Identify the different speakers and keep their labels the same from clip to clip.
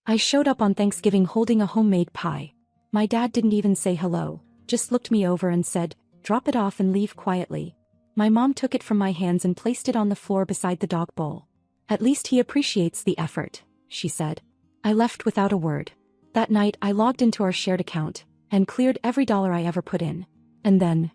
Speaker 1: I showed up on Thanksgiving holding a homemade pie. My dad didn't even say hello, just looked me over and said, "Drop it off and leave quietly." My mom took it from my hands and placed it on the floor beside the dog bowl. "At least he appreciates the effort," she said. I left without a word. That night I logged into our shared account and cleared every dollar I ever put in. And then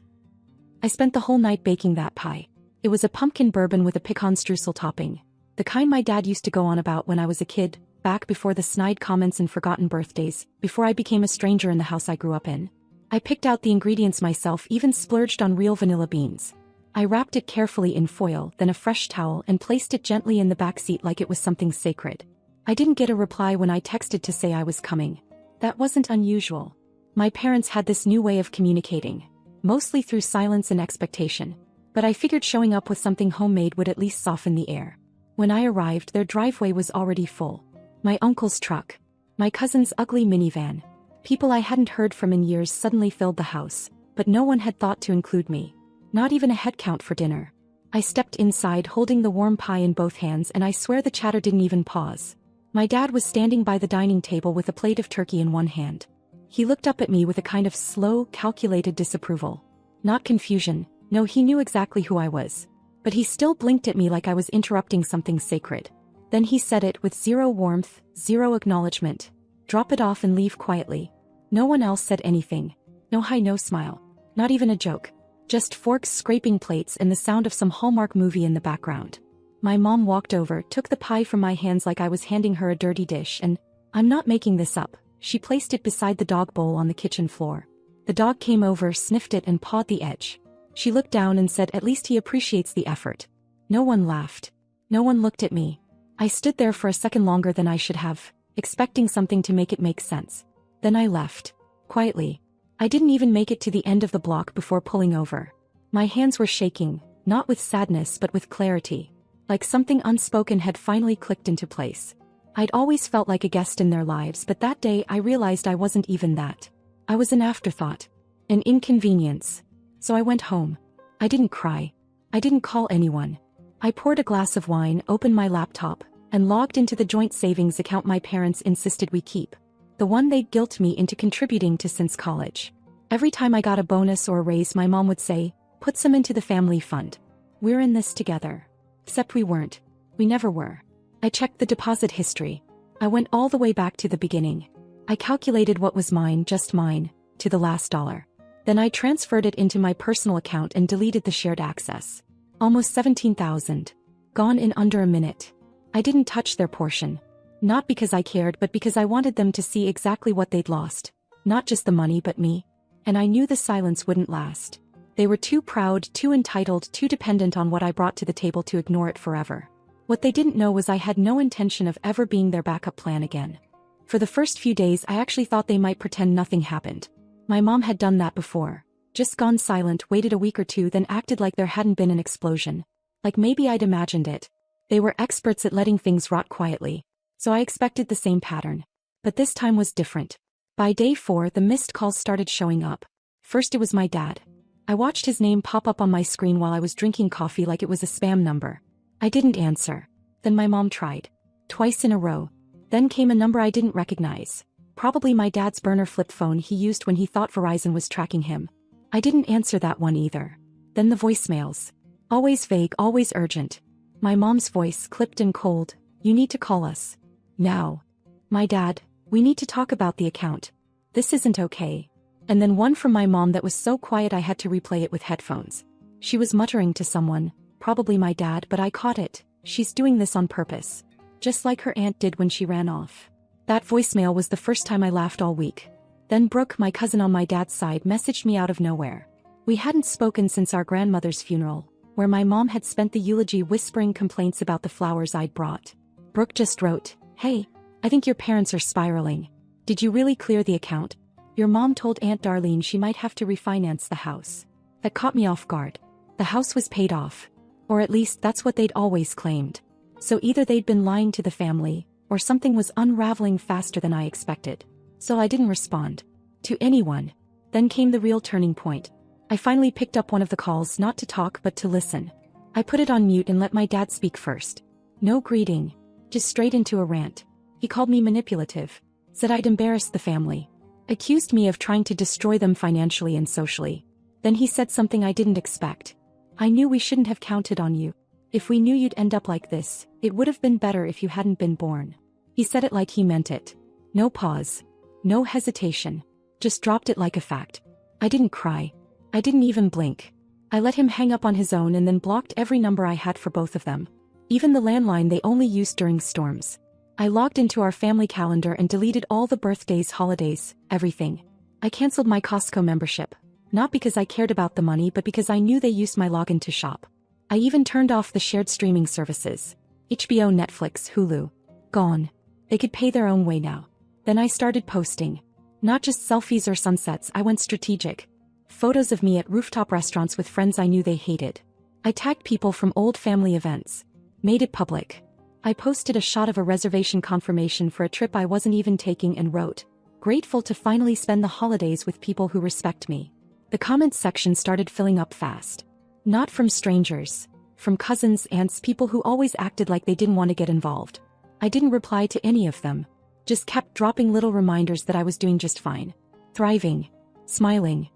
Speaker 1: I spent the whole night baking that pie. It was a pumpkin bourbon with a pecan streusel topping, the kind my dad used to go on about when I was a kid, back before the snide comments and forgotten birthdays, before I became a stranger in the house I grew up in. I picked out the ingredients myself, even splurged on real vanilla beans. I wrapped it carefully in foil, then a fresh towel, and placed it gently in the back seat like it was something sacred. I didn't get a reply when I texted to say I was coming. That wasn't unusual. My parents had this new way of communicating, mostly through silence and expectation. But I figured showing up with something homemade would at least soften the air. When I arrived, their driveway was already full. My uncle's truck, my cousin's ugly minivan. People I hadn't heard from in years suddenly filled the house, but no one had thought to include me. Not even a head count for dinner. I stepped inside holding the warm pie in both hands, and I swear the chatter didn't even pause. My dad was standing by the dining table with a plate of turkey in one hand. He looked up at me with a kind of slow, calculated disapproval. Not confusion, no, he knew exactly who I was. But he still blinked at me like I was interrupting something sacred. Then he said it with zero warmth, zero acknowledgement. "Drop it off and leave quietly." No one else said anything. No hi, no smile. Not even a joke. Just forks scraping plates and the sound of some Hallmark movie in the background. My mom walked over, took the pie from my hands like I was handing her a dirty dish, and, I'm not making this up, she placed it beside the dog bowl on the kitchen floor. The dog came over, sniffed it, and pawed the edge. She looked down and said, "At least he appreciates the effort." No one laughed. No one looked at me. I stood there for a second longer than I should have, expecting something to make it make sense. Then I left. Quietly. I didn't even make it to the end of the block before pulling over. My hands were shaking, not with sadness but with clarity. Like something unspoken had finally clicked into place. I'd always felt like a guest in their lives, but that day I realized I wasn't even that. I was an afterthought. An inconvenience. So I went home. I didn't cry. I didn't call anyone. I poured a glass of wine, opened my laptop, and logged into the joint savings account my parents insisted we keep. The one they'd guilt me into contributing to since college. Every time I got a bonus or a raise, my mom would say, "Put some into the family fund. We're in this together." Except we weren't. We never were. I checked the deposit history. I went all the way back to the beginning. I calculated what was mine, just mine, to the last dollar. Then I transferred it into my personal account and deleted the shared access. Almost $17,000. Gone in under a minute. I didn't touch their portion. Not because I cared, but because I wanted them to see exactly what they'd lost. Not just the money, but me. And I knew the silence wouldn't last. They were too proud, too entitled, too dependent on what I brought to the table to ignore it forever. What they didn't know was I had no intention of ever being their backup plan again. For the first few days I actually thought they might pretend nothing happened. My mom had done that before. Just gone silent, waited a week or two, then acted like there hadn't been an explosion. Like maybe I'd imagined it. They were experts at letting things rot quietly. So I expected the same pattern. But this time was different. By day 4, the missed calls started showing up. First it was my dad. I watched his name pop up on my screen while I was drinking coffee like it was a spam number. I didn't answer. Then my mom tried. Twice in a row. Then came a number I didn't recognize. Probably my dad's burner flip phone he used when he thought Verizon was tracking him. I didn't answer that one either. Then the voicemails. Always vague, always urgent. My mom's voice, clipped and cold. "You need to call us. Now." My dad, "We need to talk about the account. This isn't okay." And then one from my mom that was so quiet I had to replay it with headphones. She was muttering to someone, probably my dad, but I caught it. "She's doing this on purpose. Just like her aunt did when she ran off." That voicemail was the first time I laughed all week. Then Brooke, my cousin on my dad's side, messaged me out of nowhere. We hadn't spoken since our grandmother's funeral, where my mom had spent the eulogy whispering complaints about the flowers I'd brought. Brooke just wrote, "Hey, I think your parents are spiraling. Did you really clear the account? Your mom told Aunt Darlene she might have to refinance the house." That caught me off guard. The house was paid off. Or at least that's what they'd always claimed. So either they'd been lying to the family, or something was unraveling faster than I expected. So I didn't respond. To anyone. Then came the real turning point. I finally picked up one of the calls, not to talk but to listen. I put it on mute and let my dad speak first. No greeting. Just straight into a rant. He called me manipulative, said I'd embarrassed the family, accused me of trying to destroy them financially and socially. Then he said something I didn't expect. I knew we shouldn't have counted on you. If we knew you'd end up like this, it would have been better if you hadn't been born. He said it like he meant it. No pause. No hesitation. Just dropped it like a fact. I didn't cry. I didn't even blink. I let him hang up on his own and then blocked every number I had for both of them. Even the landline they only used during storms. I logged into our family calendar and deleted all the birthdays, holidays, everything. I canceled my Costco membership. Not because I cared about the money but because I knew they used my login to shop. I even turned off the shared streaming services. HBO, Netflix, Hulu. Gone. They could pay their own way now. Then I started posting. Not just selfies or sunsets, I went strategic. Photos of me at rooftop restaurants with friends I knew they hated. I tagged people from old family events. Made it public. I posted a shot of a reservation confirmation for a trip I wasn't even taking and wrote, "Grateful to finally spend the holidays with people who respect me." The comments section started filling up fast. Not from strangers. From cousins, aunts, people who always acted like they didn't want to get involved. I didn't reply to any of them. Just kept dropping little reminders that I was doing just fine. Thriving. Smiling.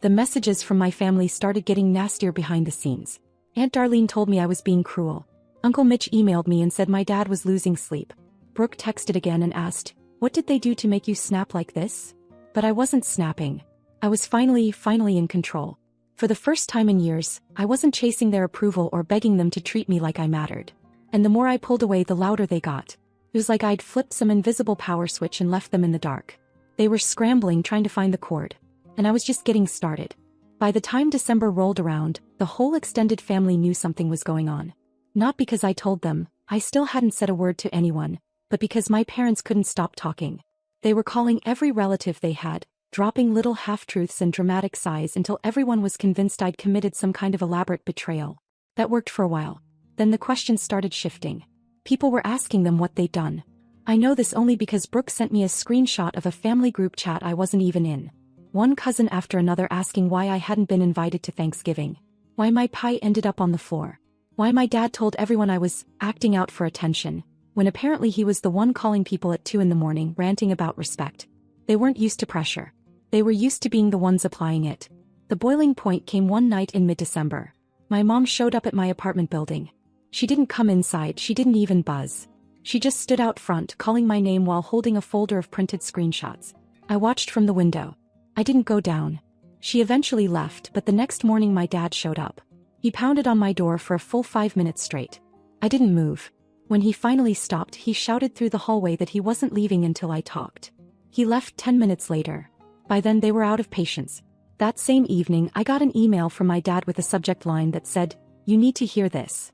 Speaker 1: The messages from my family started getting nastier behind the scenes. Aunt Darlene told me I was being cruel. Uncle Mitch emailed me and said my dad was losing sleep. Brooke texted again and asked, "What did they do to make you snap like this?" But I wasn't snapping. I was finally in control. For the first time in years, I wasn't chasing their approval or begging them to treat me like I mattered. And the more I pulled away, the louder they got. It was like I'd flipped some invisible power switch and left them in the dark. They were scrambling trying to find the cord. And I was just getting started. By the time December rolled around, the whole extended family knew something was going on. Not because I told them, I still hadn't said a word to anyone, but because my parents couldn't stop talking. They were calling every relative they had, dropping little half-truths and dramatic sighs until everyone was convinced I'd committed some kind of elaborate betrayal. That worked for a while. Then the questions started shifting. People were asking them what they'd done. I know this only because Brooke sent me a screenshot of a family group chat I wasn't even in. One cousin after another asking why I hadn't been invited to Thanksgiving. Why my pie ended up on the floor. Why my dad told everyone I was acting out for attention, when apparently he was the one calling people at 2 in the morning ranting about respect. They weren't used to pressure. They were used to being the ones applying it. The boiling point came one night in mid-December. My mom showed up at my apartment building. She didn't come inside, she didn't even buzz. She just stood out front calling my name while holding a folder of printed screenshots. I watched from the window. I didn't go down. She eventually left, but the next morning my dad showed up. He pounded on my door for a full 5 minutes straight. I didn't move. When he finally stopped, he shouted through the hallway that he wasn't leaving until I talked. He left 10 minutes later. By then they were out of patience. That same evening I got an email from my dad with a subject line that said, "You need to hear this."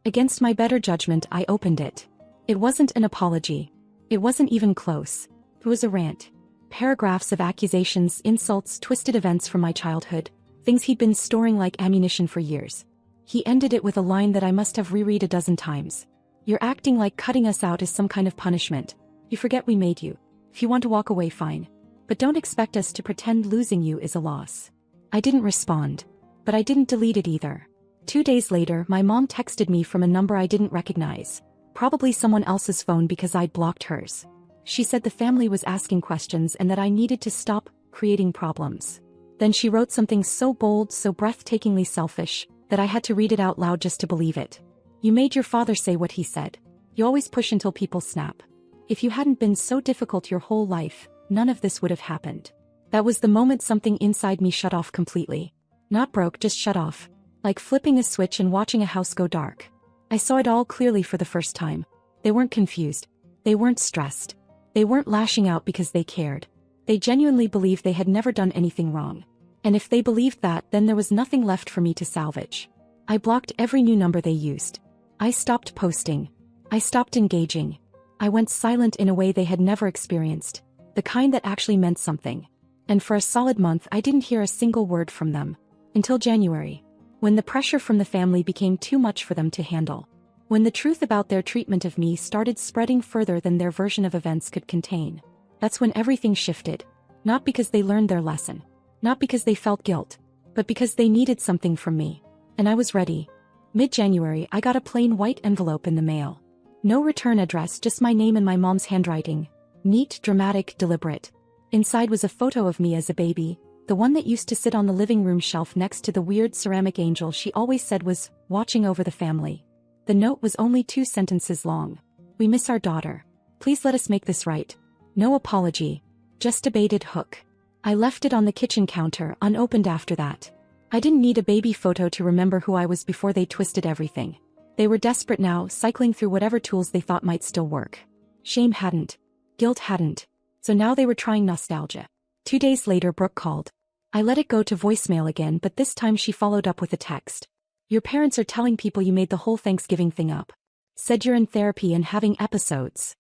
Speaker 1: Against my better judgment, I opened it. It wasn't an apology. It wasn't even close. It was a rant. Paragraphs of accusations, insults, twisted events from my childhood, things he'd been storing like ammunition for years. He ended it with a line that I must have reread a dozen times. "You're acting like cutting us out is some kind of punishment. You forget we made you. If you want to walk away, fine. But don't expect us to pretend losing you is a loss." I didn't respond. But I didn't delete it either. 2 days later, my mom texted me from a number I didn't recognize. Probably someone else's phone because I'd blocked hers. She said the family was asking questions and that I needed to stop creating problems. Then she wrote something so bold, so breathtakingly selfish, that I had to read it out loud just to believe it. "You made your father say what he said. You always push until people snap. If you hadn't been so difficult your whole life, none of this would have happened." That was the moment something inside me shut off completely. Not broke, just shut off. Like flipping a switch and watching a house go dark. I saw it all clearly for the first time. They weren't confused. They weren't stressed. They weren't lashing out because they cared. They genuinely believed they had never done anything wrong. And if they believed that, then there was nothing left for me to salvage. I blocked every new number they used. I stopped posting. I stopped engaging. I went silent in a way they had never experienced. The kind that actually meant something. And for a solid month I didn't hear a single word from them. Until January. When the pressure from the family became too much for them to handle. When the truth about their treatment of me started spreading further than their version of events could contain. That's when everything shifted. Not because they learned their lesson. Not because they felt guilt. But because they needed something from me. And I was ready. Mid-January I got a plain white envelope in the mail. No return address, just my name and my mom's handwriting. Neat, dramatic, deliberate. Inside was a photo of me as a baby, the one that used to sit on the living room shelf next to the weird ceramic angel she always said was watching over the family. The note was only 2 sentences long. We miss our daughter. Please let us make this right. No apology. Just a baited hook. I left it on the kitchen counter, unopened after that. I didn't need a baby photo to remember who I was before they twisted everything. They were desperate now, cycling through whatever tools they thought might still work. Shame hadn't. Guilt hadn't. So now they were trying nostalgia. 2 days later, Brooke called. I let it go to voicemail again, but this time she followed up with a text. Your parents are telling people you made the whole Thanksgiving thing up. Said you're in therapy and having episodes.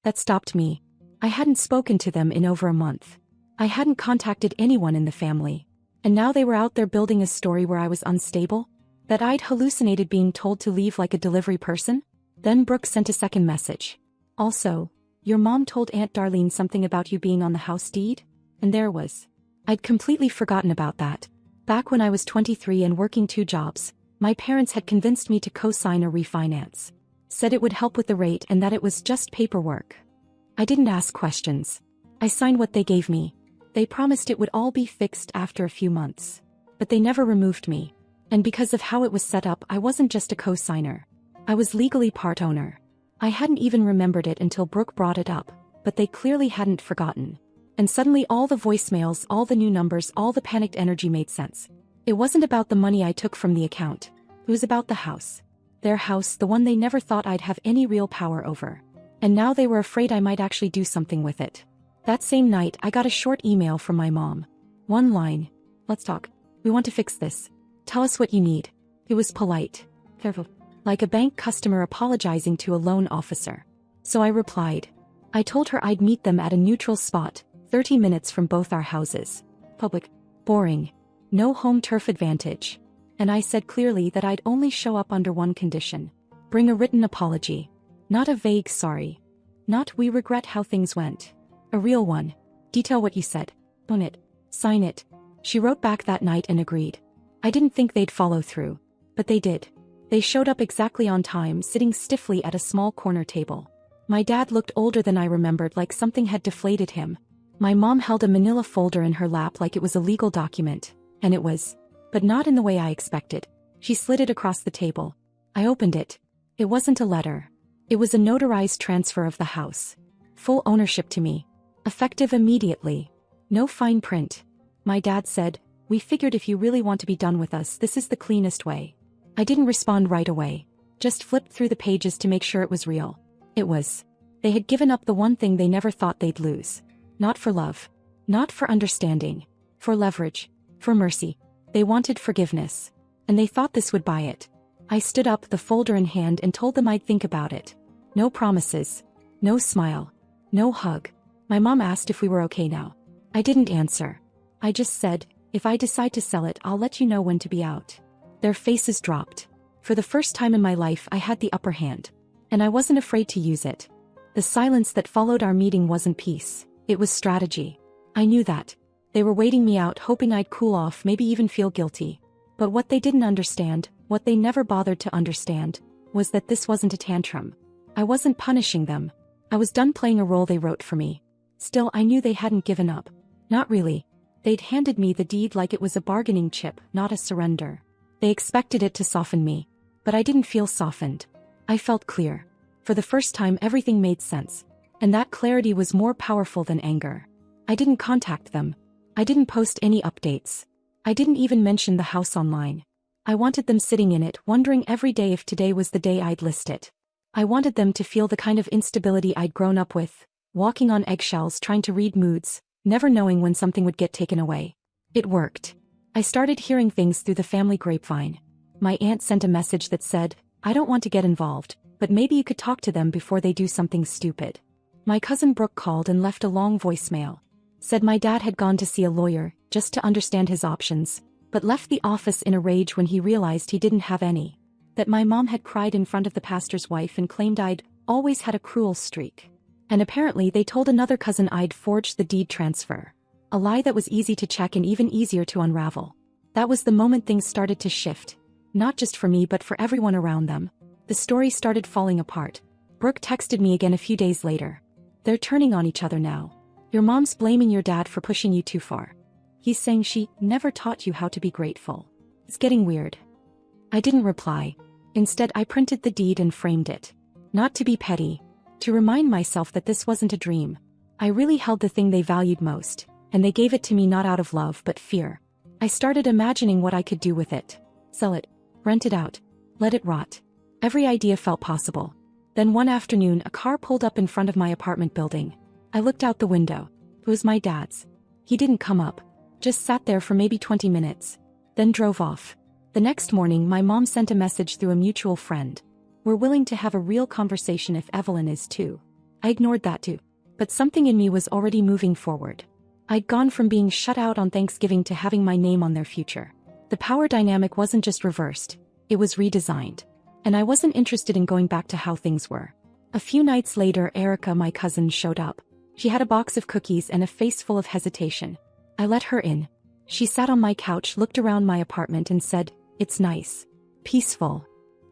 Speaker 1: That stopped me. I hadn't spoken to them in over a month. I hadn't contacted anyone in the family. And now they were out there building a story where I was unstable? That I'd hallucinated being told to leave like a delivery person? Then Brooke sent a second message. Also, your mom told Aunt Darlene something about you being on the house deed? And there was. I'd completely forgotten about that. Back when I was 23 and working 2 jobs, my parents had convinced me to co-sign a refinance. Said it would help with the rate and that it was just paperwork. I didn't ask questions. I signed what they gave me. They promised it would all be fixed after a few months. But they never removed me. And because of how it was set up, I wasn't just a co-signer. I was legally part owner. I hadn't even remembered it until Brooke brought it up, but they clearly hadn't forgotten. And suddenly all the voicemails, all the new numbers, all the panicked energy made sense. It wasn't about the money I took from the account. It was about the house. Their house, the one they never thought I'd have any real power over. And now they were afraid I might actually do something with it. That same night, I got a short email from my mom. 1 line. Let's talk. We want to fix this. Tell us what you need. It was polite. Careful. Like a bank customer apologizing to a loan officer. So I replied. I told her I'd meet them at a neutral spot, 30 minutes from both our houses. Public. Boring. No home turf advantage. And I said clearly that I'd only show up under one condition. Bring a written apology. Not a vague sorry. Not we regret how things went. A real one. Detail what you said. Own it. Sign it. She wrote back that night and agreed. I didn't think they'd follow through. But they did. They showed up exactly on time, sitting stiffly at a small corner table. My dad looked older than I remembered, like something had deflated him. My mom held a manila folder in her lap like it was a legal document. And it was. But not in the way I expected. She slid it across the table. I opened it. It wasn't a letter. It was a notarized transfer of the house. Full ownership to me. Effective immediately. No fine print. My dad said, we figured if you really want to be done with us, this is the cleanest way. I didn't respond right away. Just flipped through the pages to make sure it was real. It was. They had given up the one thing they never thought they'd lose. Not for love. Not for understanding. For leverage. For mercy. They wanted forgiveness. And they thought this would buy it. I stood up, the folder in hand, and told them I'd think about it. No promises. No smile. No hug. My mom asked if we were okay now. I didn't answer. I just said, if I decide to sell it, I'll let you know when to be out. Their faces dropped. For the first time in my life, I had the upper hand. And I wasn't afraid to use it. The silence that followed our meeting wasn't peace. It was strategy. I knew that. They were waiting me out, hoping I'd cool off, maybe even feel guilty. But what they didn't understand, what they never bothered to understand, was that this wasn't a tantrum. I wasn't punishing them. I was done playing a role they wrote for me. Still, I knew they hadn't given up. Not really. They'd handed me the deed like it was a bargaining chip, not a surrender. They expected it to soften me. But I didn't feel softened. I felt clear. For the first time, everything made sense. And that clarity was more powerful than anger. I didn't contact them. I didn't post any updates. I didn't even mention the house online. I wanted them sitting in it, wondering every day if today was the day I'd list it. I wanted them to feel the kind of instability I'd grown up with, walking on eggshells, trying to read moods, never knowing when something would get taken away. It worked. I started hearing things through the family grapevine. My aunt sent a message that said, I don't want to get involved, but maybe you could talk to them before they do something stupid. My cousin Brooke called and left a long voicemail. Said my dad had gone to see a lawyer, just to understand his options, but left the office in a rage when he realized he didn't have any. That my mom had cried in front of the pastor's wife and claimed I'd always had a cruel streak. And apparently they told another cousin I'd forged the deed transfer. A lie that was easy to check and even easier to unravel. That was the moment things started to shift. Not just for me but for everyone around them. The story started falling apart. Brooke texted me again a few days later. They're turning on each other now. Your mom's blaming your dad for pushing you too far. He's saying she never taught you how to be grateful. It's getting weird. I didn't reply. Instead, I printed the deed and framed it. Not to be petty. To remind myself that this wasn't a dream. I really held the thing they valued most, and they gave it to me not out of love but fear. I started imagining what I could do with it. Sell it. Rent it out. Let it rot. Every idea felt possible. Then one afternoon, a car pulled up in front of my apartment building. I looked out the window. It was my dad's. He didn't come up. Just sat there for maybe 20 minutes. Then drove off. The next morning, my mom sent a message through a mutual friend. We're willing to have a real conversation if Evelyn is too. I ignored that too. But something in me was already moving forward. I'd gone from being shut out on Thanksgiving to having my name on their future. The power dynamic wasn't just reversed. It was redesigned. And I wasn't interested in going back to how things were. A few nights later, Erica, my cousin, showed up. She had a box of cookies and a face full of hesitation. I let her in. She sat on my couch, looked around my apartment and said, "It's nice. Peaceful."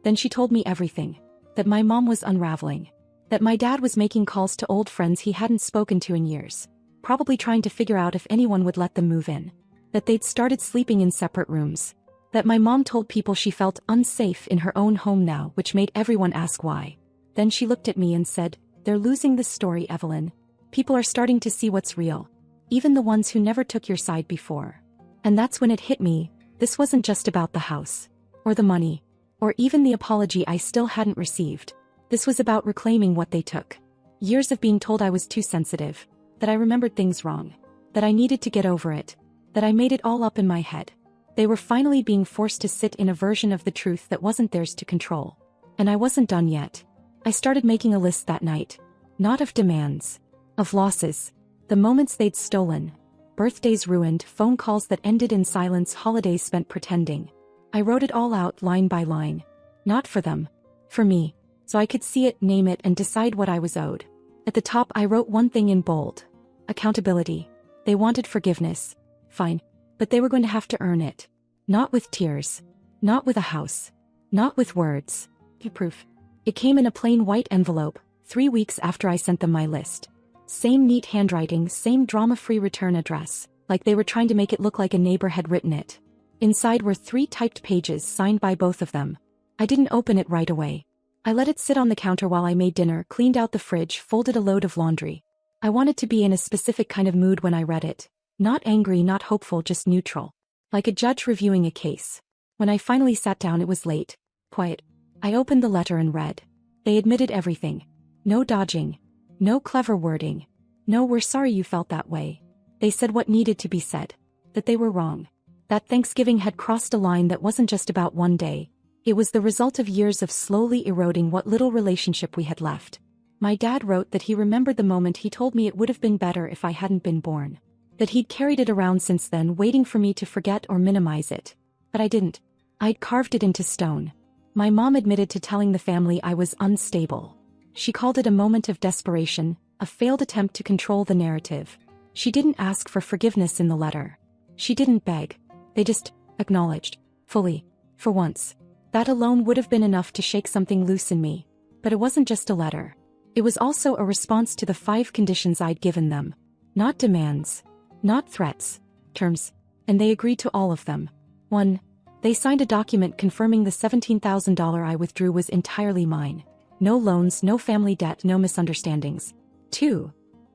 Speaker 1: Then she told me everything. That my mom was unraveling. That my dad was making calls to old friends he hadn't spoken to in years. Probably trying to figure out if anyone would let them move in. That they'd started sleeping in separate rooms. That my mom told people she felt unsafe in her own home now, which made everyone ask why. Then she looked at me and said, "They're losing the story, Evelyn. People are starting to see what's real. Even the ones who never took your side before." And that's when it hit me. This wasn't just about the house. Or the money. Or even the apology I still hadn't received. This was about reclaiming what they took. Years of being told I was too sensitive. That I remembered things wrong. That I needed to get over it. That I made it all up in my head. They were finally being forced to sit in a version of the truth that wasn't theirs to control. And I wasn't done yet. I started making a list that night. Not of demands. Of losses. The moments they'd stolen. Birthdays ruined, phone calls that ended in silence, holidays spent pretending. I wrote it all out line by line. Not for them. For me. So I could see it, name it, and decide what I was owed. At the top I wrote one thing in bold. Accountability. They wanted forgiveness. Fine. But they were going to have to earn it. Not with tears. Not with a house. Not with words. Proof. It came in a plain white envelope, 3 weeks after I sent them my list. Same neat handwriting, same drama-free return address, like they were trying to make it look like a neighbor had written it. Inside were 3 typed pages signed by both of them. I didn't open it right away. I let it sit on the counter while I made dinner, cleaned out the fridge, folded a load of laundry. I wanted to be in a specific kind of mood when I read it. Not angry, not hopeful, just neutral. Like a judge reviewing a case. When I finally sat down, it was late. Quiet. I opened the letter and read. They admitted everything. No dodging. No clever wording. No, "We're sorry you felt that way." They said what needed to be said. That they were wrong. That Thanksgiving had crossed a line that wasn't just about one day. It was the result of years of slowly eroding what little relationship we had left. My dad wrote that he remembered the moment he told me it would have been better if I hadn't been born. That he'd carried it around since then, waiting for me to forget or minimize it. But I didn't. I'd carved it into stone. My mom admitted to telling the family I was unstable. She called it a moment of desperation, a failed attempt to control the narrative. She didn't ask for forgiveness in the letter. She didn't beg. They just acknowledged. Fully. For once. That alone would have been enough to shake something loose in me. But it wasn't just a letter. It was also a response to the 5 conditions I'd given them. Not demands. Not threats. Terms. And they agreed to all of them. 1. They signed a document confirming the $17,000 I withdrew was entirely mine. No loans, no family debt, no misunderstandings. 2.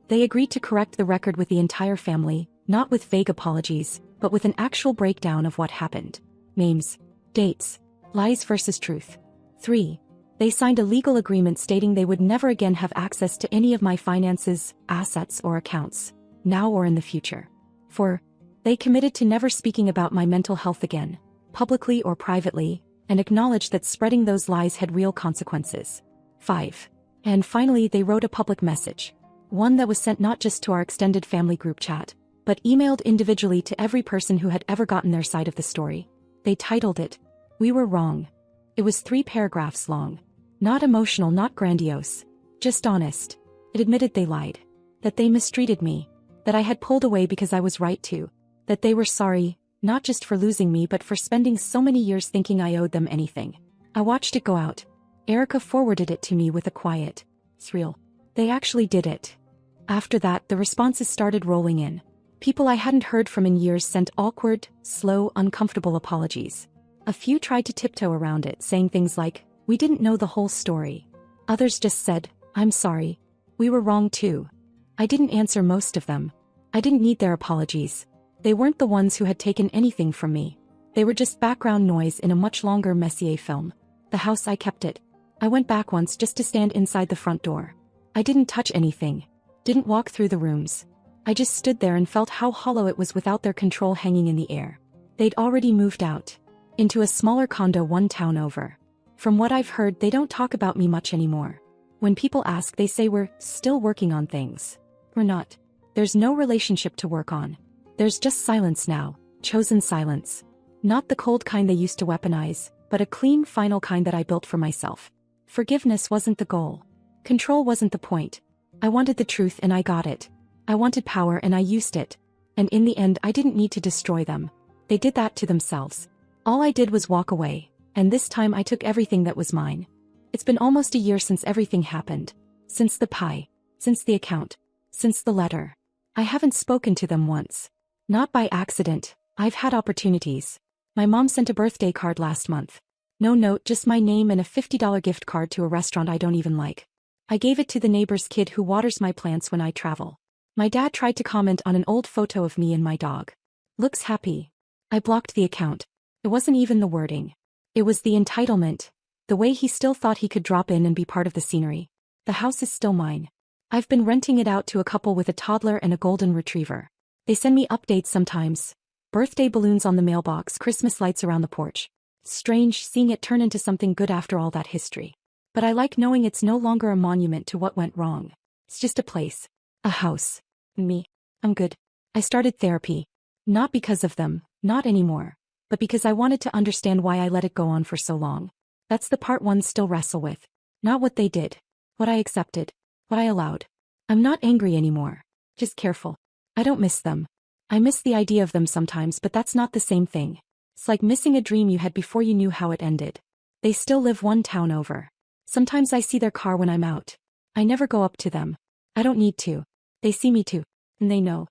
Speaker 1: They agreed to correct the record with the entire family, not with vague apologies, but with an actual breakdown of what happened. Names. Dates. Lies versus truth. 3. They signed a legal agreement stating they would never again have access to any of my finances, assets, or accounts, now or in the future. 4. They committed to never speaking about my mental health again, publicly or privately, and acknowledged that spreading those lies had real consequences. 5. And finally, they wrote a public message. One that was sent not just to our extended family group chat, but emailed individually to every person who had ever gotten their side of the story. They titled it, "We Were Wrong." It was 3 paragraphs long. Not emotional, not grandiose. Just honest. It admitted they lied. That they mistreated me. That I had pulled away because I was right to. That they were sorry, not just for losing me but for spending so many years thinking I owed them anything. I watched it go out. Erica forwarded it to me with a quiet, It's real. They actually did it. After that, the responses started rolling in. People I hadn't heard from in years sent awkward, slow, uncomfortable apologies. A few tried to tiptoe around it, saying things like, "We didn't know the whole story." Others just said, "I'm sorry. We were wrong too." I didn't answer most of them. I didn't need their apologies. They weren't the ones who had taken anything from me. They were just background noise in a much longer Messier film. The house, I kept it. I went back once just to stand inside the front door. I didn't touch anything. Didn't walk through the rooms. I just stood there and felt how hollow it was without their control hanging in the air. They'd already moved out. Into a smaller condo one town over. From what I've heard, they don't talk about me much anymore. When people ask, they say we're still working on things. We're not. There's no relationship to work on. There's just silence now, chosen silence. Not the cold kind they used to weaponize, but a clean, final kind that I built for myself. Forgiveness wasn't the goal. Control wasn't the point. I wanted the truth and I got it. I wanted power and I used it. And in the end, I didn't need to destroy them. They did that to themselves. All I did was walk away, and this time I took everything that was mine. It's been almost a year since everything happened. Since the pie. Since the account. Since the letter. I haven't spoken to them once. Not by accident. I've had opportunities. My mom sent a birthday card last month. No note, just my name and a $50 gift card to a restaurant I don't even like. I gave it to the neighbor's kid who waters my plants when I travel. My dad tried to comment on an old photo of me and my dog. Looks happy. I blocked the account. It wasn't even the wording. It was the entitlement. The way he still thought he could drop in and be part of the scenery. The house is still mine. I've been renting it out to a couple with a toddler and a golden retriever. They send me updates sometimes. Birthday balloons on the mailbox, Christmas lights around the porch. Strange seeing it turn into something good after all that history. But I like knowing it's no longer a monument to what went wrong. It's just a place. A house. Me. I'm good. I started therapy. Not because of them, not anymore. But because I wanted to understand why I let it go on for so long. That's the part ones still wrestle with. Not what they did. What I accepted. What I allowed. I'm not angry anymore. Just careful. I don't miss them. I miss the idea of them sometimes, but that's not the same thing. It's like missing a dream you had before you knew how it ended. They still live one town over. Sometimes I see their car when I'm out. I never go up to them. I don't need to. They see me too. And they know.